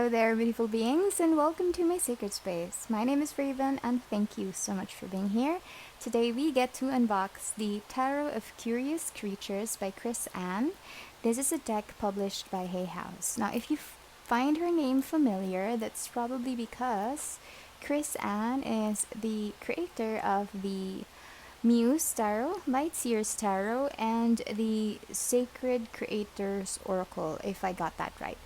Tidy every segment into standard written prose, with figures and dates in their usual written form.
Hello there, beautiful beings, and welcome to my sacred space. My name is Raven, and thank you so much for being here. Today, we get to unbox the Tarot of Curious Creatures by Chris Ann. This is a deck published by Hay House. Now, if you find her name familiar, that's probably because Chris Ann is the creator of the Muse Tarot, Lightseer's Tarot, and the Sacred Creators Oracle, if I got that right.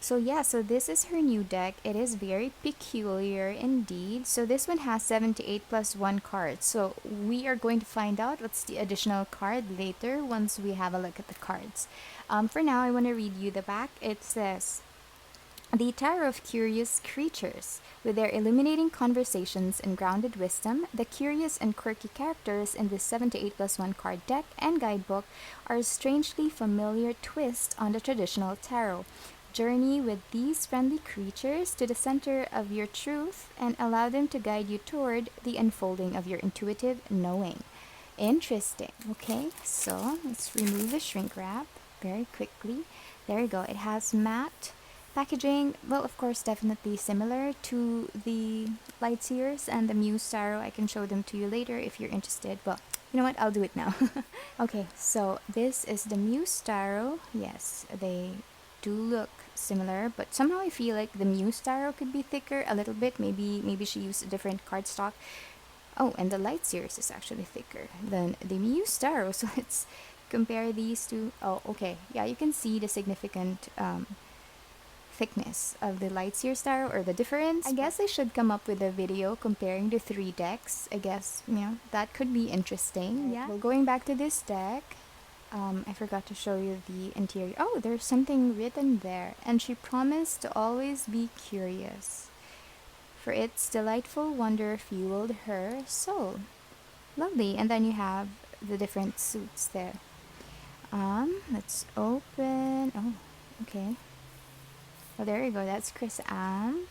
So this is her new deck. It is very peculiar indeed. So this one has 78 plus 1 cards. So we are going to find out what's the additional card later once we have a look at the cards. For now, I want to read you the back. It says, the Tarot of Curious Creatures. With their illuminating conversations and grounded wisdom, the curious and quirky characters in this 78 plus 1 card deck and guidebook are a strangely familiar twist on the traditional tarot. Journey with these friendly creatures to the center of your truth and allow them to guide you toward the unfolding of your intuitive knowing. Interesting. Okay, so let's remove the shrink wrap very quickly. There you go. It has matte packaging. Well, of course, definitely similar to the Lightseers and the Muse Tarot. I can show them to you later if you're interested. Well, you know what? I'll do it now. Okay, so this is the Muse Tarot. Yes, they do look similar, but somehow I feel like the Muse Tarot could be thicker a little bit. Maybe she used a different cardstock. Oh, and the Lightseers is actually thicker than the Muse Tarot. So let's compare these two. Oh, okay. Yeah, you can see the significant thickness of the Lightseers Tarot, or the difference. I guess I should come up with a video comparing the three decks. I guess, that could be interesting. Yeah. Well, going back to this deck, I forgot to show you the interior. Oh, there's something written there. And she promised to always be curious, for its delightful wonder fueled her soul. Lovely. And then you have the different suits there. Let's open. Oh, okay. Well, there you go. That's Chris Ann.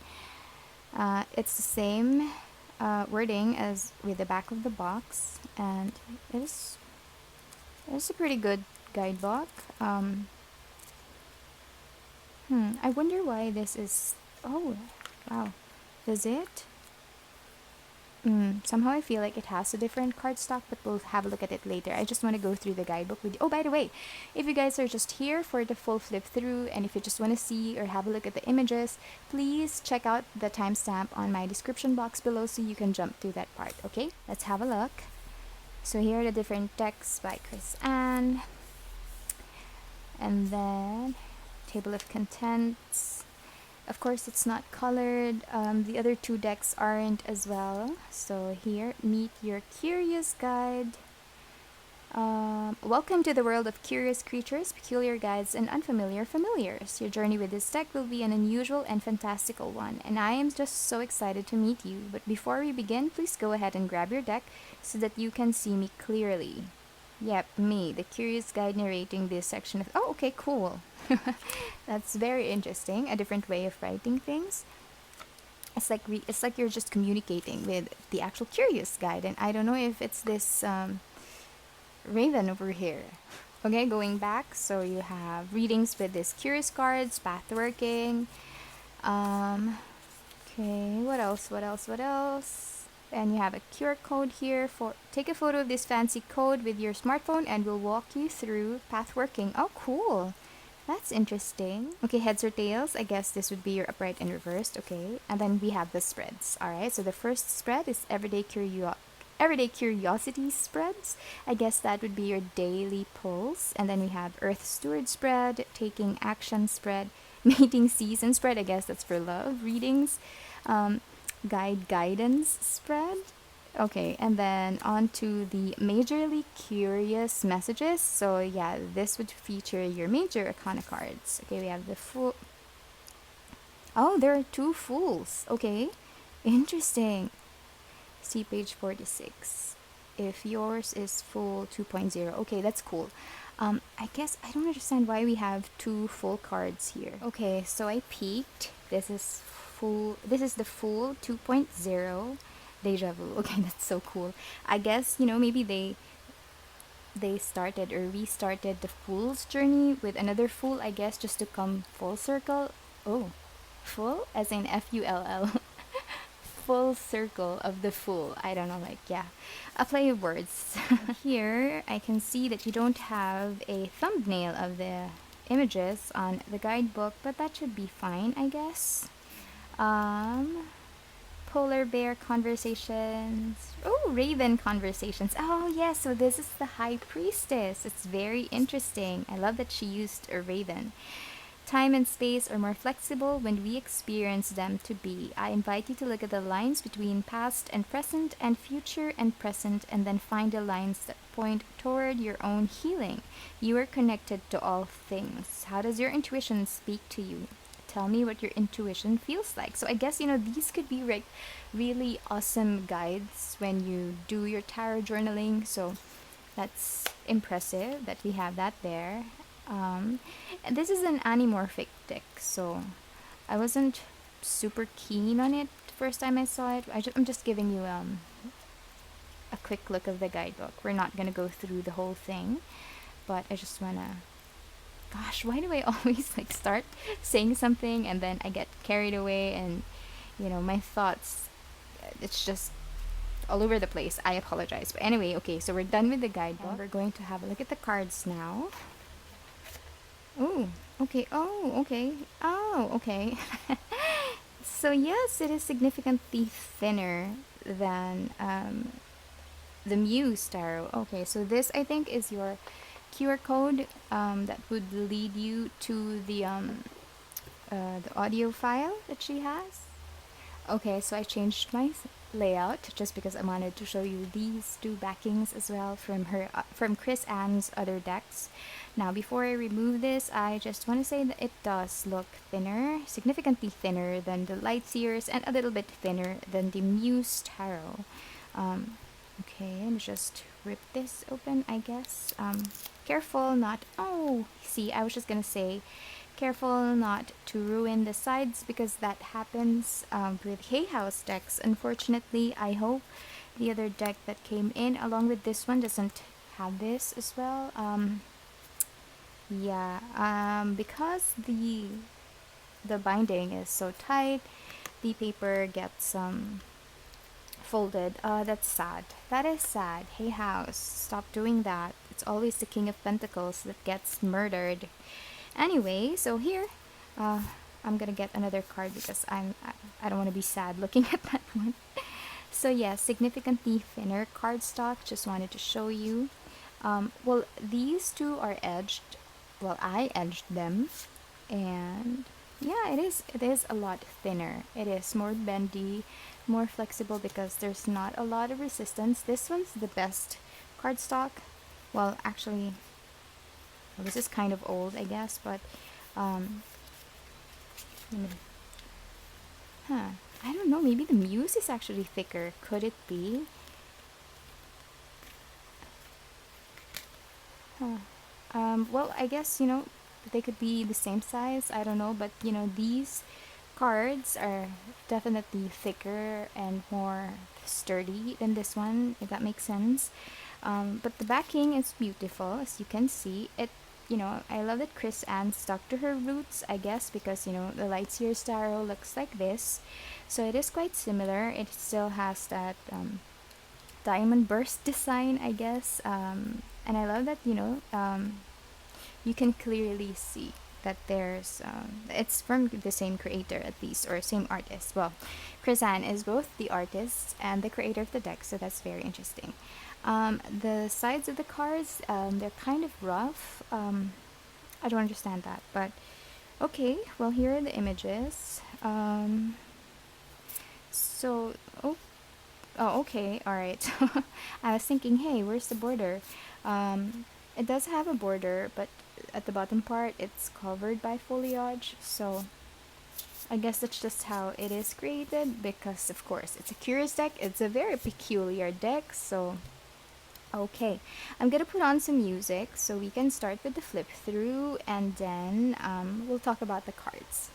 It's the same wording as with the back of the box, and it's a pretty good guidebook. I wonder why this is. Oh, wow. Does it? Somehow I feel like it has a different cardstock, but we'll have a look at it later. I just want to go through the guidebook with you. Oh, by the way, if you guys are just here for the full flip through, and if you just want to see or have a look at the images, please check out the timestamp on my description box below so you can jump through that part, okay? Let's have a look. So here are the different decks by Chris Ann. And then table of contents. Of course, it's not colored. The other two decks aren't as well. So here, meet your curious guide. Welcome to the world of curious creatures, peculiar guides, and unfamiliar familiars. Your journey with this deck will be an unusual and fantastical one, and I am just so excited to meet you. But before we begin, please go ahead and grab your deck so that you can see me clearly. Yep, me, the curious guide narrating this section of... Oh, okay, cool. That's very interesting. A different way of writing things. It's like you're just communicating with the actual curious guide, and I don't know if it's this Raven over here. Okay, going back, so you have readings with this curious cards, pathworking. Okay, what else? And you have a QR code here for take a photo of this fancy code with your smartphone and we'll walk you through pathworking. Oh, cool. That's interesting. Okay, heads or tails. I guess this would be your upright and reversed. Okay, and then we have the spreads. All right, so the first spread is everyday curiosity spreads. I guess that would be your daily pulse. And then we have Earth Steward spread, taking action spread, mating season spread. I guess that's for love readings. Guidance spread. Okay, and then on to the majorly curious messages. So yeah, this would feature your major arcana cards. Okay, we have the Fool. Oh, there are two Fools. Okay, interesting. See page 46. If yours is Fool 2.0. Okay, that's cool. I guess I don't understand why we have two Fool cards here. Okay, so I peeked. This is the Fool 2.0 deja vu. Okay, that's so cool. I guess, maybe they started or restarted the Fool's journey with another Fool, I guess, just to come full circle. Oh, Full, as in Full. Full circle of the fool. I don't know, like, yeah, a play of words. Here, I can see that you don't have a thumbnail of the images on the guidebook, but that should be fine, I guess. Um, Polar bear conversations. Oh, raven conversations. Oh, yeah, so this is the high priestess. It's very interesting. I love that she used a raven. Time and space are more flexible when we experience them to be. I invite you to look at the lines between past and future and present, and then find the lines that point toward your own healing. You are connected to all things. How does your intuition speak to you? Tell me what your intuition feels like. So I guess these could be like really awesome guides when you do your tarot journaling. So that's impressive that we have that there. And this is an anamorphic deck, so I wasn't super keen on it the first time I saw it. I'm just giving you a quick look of the guidebook. We're not gonna go through the whole thing, but I just wanna. Gosh, why do I always like start saying something and then I get carried away and my thoughts? It's just all over the place. I apologize, but anyway, okay. So we're done with the guidebook. And we're going to have a look at the cards now. Oh, okay. Oh, okay. Oh, okay. So yes, it is significantly thinner than the Muse Tarot. Okay, so this I think is your QR code that would lead you to the audio file that she has. Okay, so I changed my layout just because I wanted to show you these two backings as well from Chris Ann's other decks. Now, before I remove this, I just want to say that it does look thinner, significantly thinner than the Lightseers, and a little bit thinner than the Muse Tarot. Okay, let me just rip this open, I guess. Careful not. Oh, see, I was just gonna say, careful not to ruin the sides because that happens with Hay House decks. Unfortunately, I hope the other deck that came in along with this one doesn't have this as well. Yeah, because the binding is so tight, the paper gets folded. That's sad. That is sad. Hey House, stop doing that. It's always the King of Pentacles that gets murdered. Anyway, so here, I'm gonna get another card because I don't want to be sad looking at that one. So yeah, significantly thinner cardstock. Just wanted to show you. Well, these two are edged. Well, I edged them, and yeah, it is a lot thinner. It is more bendy, more flexible because there's not a lot of resistance. This one's the best cardstock. Well, actually, well, this is kind of old, I guess, but let me- huh? I don't know. Maybe the Muse is actually thicker. Could it be? Huh. Well, I guess, they could be the same size. I don't know. But, these cards are definitely thicker and more sturdy than this one, if that makes sense. But the backing is beautiful, as you can see. I love that Chris Ann stuck to her roots, I guess, because, the Lightseer Tarot looks like this. So it is quite similar. It still has that diamond burst design, I guess. And I love that, you can clearly see that it's from the same creator at least, or same artist. Well, Chris Ann is both the artist and the creator of the deck, so that's very interesting. The sides of the cards, they're kind of rough. I don't understand that, but okay. Well, here are the images. So, oh, okay, all right. I was thinking, hey, where's the border? It does have a border, but at the bottom part, it's covered by foliage. So, I guess that's just how it is created because, of course, it's a curious deck. It's a very peculiar deck, so okay. I'm gonna put on some music so we can start with the flip through and then we'll talk about the cards.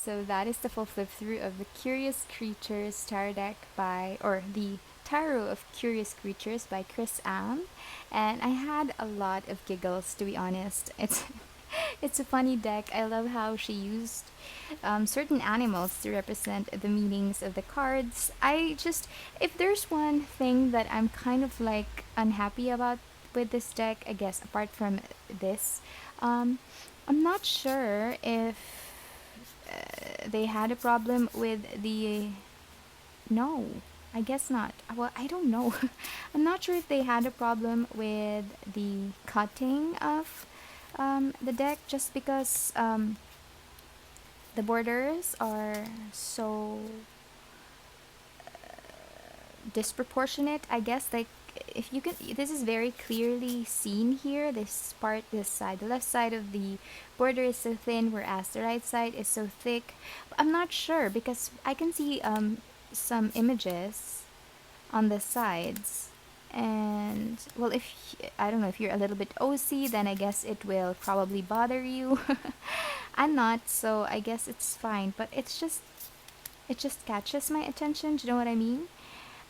So that is the full flip through of the Curious Creatures Tarot deck or the Tarot of Curious Creatures by Chris Am. And I had a lot of giggles, to be honest. It's a funny deck. I love how she used certain animals to represent the meanings of the cards. If there's one thing that I'm kind of like unhappy about with this deck, I guess, apart from this, um, I'm not sure if they had a problem with the. No, I guess not. Well, I don't know. I'm not sure if they had a problem with the cutting of the deck, just because the borders are so disproportionate, I guess. Like, if you can, this is very clearly seen here. This side, the left side of the border is so thin, whereas the right side is so thick. I'm not sure because I can see some images on the sides. And well, if I don't know, if you're a little bit OC, then I guess it will probably bother you. I'm not, so I guess it's fine. But it just catches my attention. Do you know what I mean?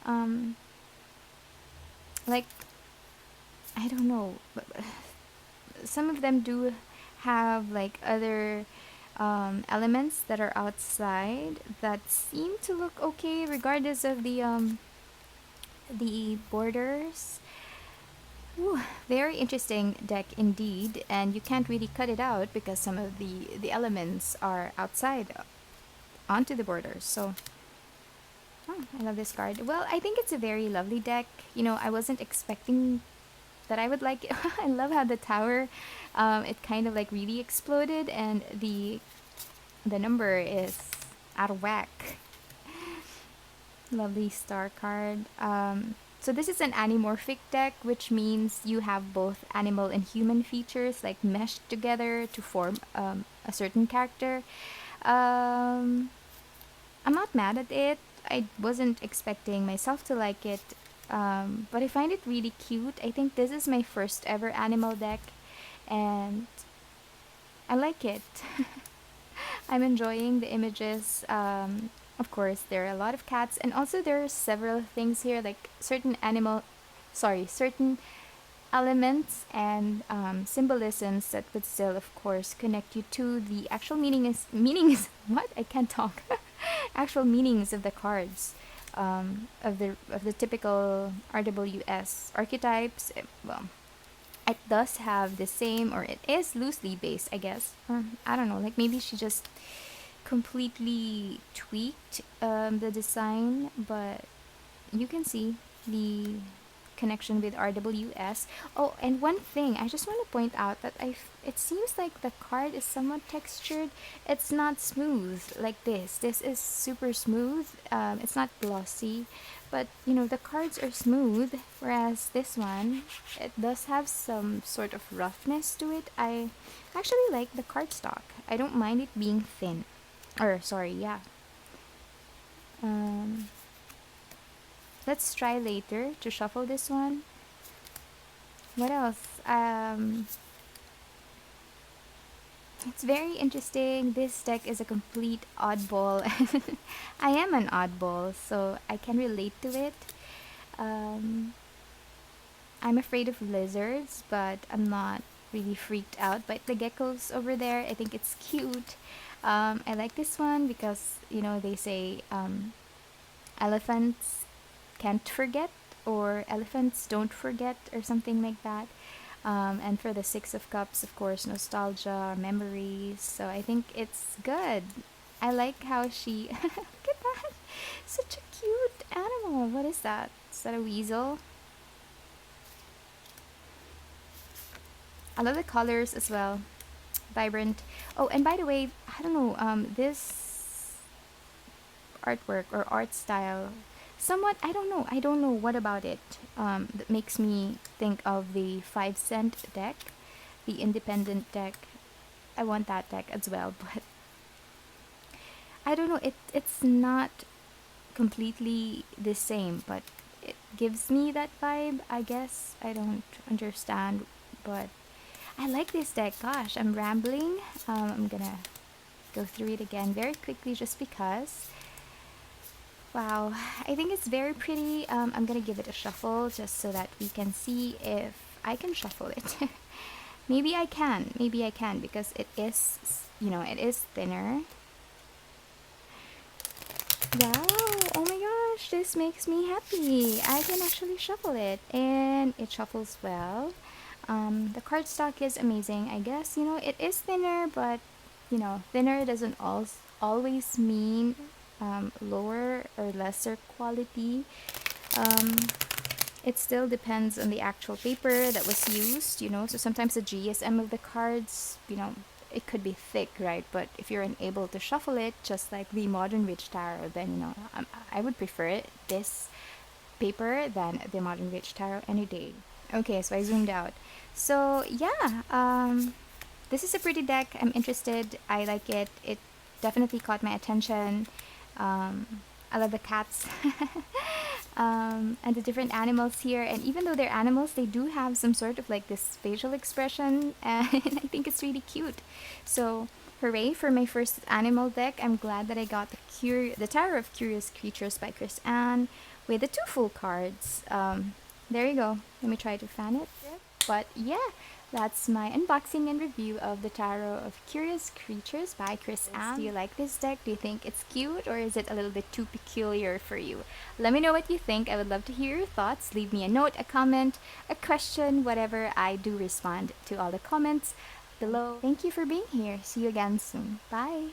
Um, like, I don't know, but some of them do have like other elements that are outside that seem to look okay, regardless of the borders. Ooh, very interesting deck indeed, and you can't really cut it out because some of the elements are outside onto the borders. So, oh, I love this card. Well, I think it's a very lovely deck. You know, I wasn't expecting that I would like it. I love how the tower, it kind of like really exploded, and the number is out of whack. Lovely star card. So this is an animorphic deck, which means you have both animal and human features like meshed together to form a certain character. Um, I'm not mad at it. I wasn't expecting myself to like it, but I find it really cute. I think this is my first ever animal deck, and I like it. I'm enjoying the images. Of course, there are a lot of cats, and also there are several things here, like certain elements and symbolisms that would still, of course, connect you to the actual meaning is what I can't talk. Actual meanings of the cards, of the typical RWS archetypes. Well, it does have the same, or it is loosely based, I guess. Or I don't know, like maybe she just completely tweaked the design, but you can see the connection with RWS. Oh, and one thing I just want to point out that it seems like the card is somewhat textured. It's not smooth like this. This is super smooth. It's not glossy, but you know the cards are smooth, whereas this one, it does have some sort of roughness to it. I actually like the cardstock. I don't mind it being thin. Or sorry, yeah. Um, let's try later to shuffle this one. What else? It's very interesting. This deck is a complete oddball. I am an oddball, so I can relate to it. Um, I'm afraid of lizards, but I'm not really freaked out by the geckos over there. I think it's cute. I like this one because, you know, they say elephants can't forget, or elephants don't forget, or something like that. And for the Six of Cups, of course, nostalgia, memories. So I think it's good. I like how she. Look at that! Such a cute animal. What is that? Is that a weasel? I love the colors as well. Vibrant. Oh, and by the way, I don't know, this artwork or art style, somewhat, I don't know what about it that makes me think of the 5 cent deck, the independent deck. I want that deck as well, but I don't know, it's not completely the same, but it gives me that vibe, I guess. I don't understand, but I like this deck. Gosh, I'm rambling. I'm gonna go through it again very quickly just because. Wow, I think it's very pretty. I'm gonna give it a shuffle just so that we can see if I can shuffle it. Maybe I can. Maybe I can because it is, it is thinner. Wow, oh my gosh, this makes me happy. I can actually shuffle it and it shuffles well. The cardstock is amazing. I guess, it is thinner, but, thinner doesn't always mean lower or lesser quality. It still depends on the actual paper that was used, so sometimes the GSM of the cards, it could be thick, right? But if you're unable to shuffle it, just like the Modern Witch Tarot, then, I would prefer this paper than the Modern Witch Tarot any day. Okay, so I zoomed out. So, yeah, this is a pretty deck. I'm interested. I like it. It definitely caught my attention. I love the cats. And the different animals here, and even though they're animals, they do have some sort of like this facial expression, and I think it's really cute. So hooray for my first animal deck. I'm glad that I got the Tarot of Curious Creatures by Chris Ann with the 2 full cards. There you go. Let me try to fan it. But yeah, that's my unboxing and review of the Tarot of Curious Creatures by Chris Ann. Do you like this deck? Do you think it's cute, or is it a little bit too peculiar for you? Let me know what you think. I would love to hear your thoughts. Leave me a note, a comment, a question, whatever. I do respond to all the comments below. Thank you for being here. See you again soon. Bye.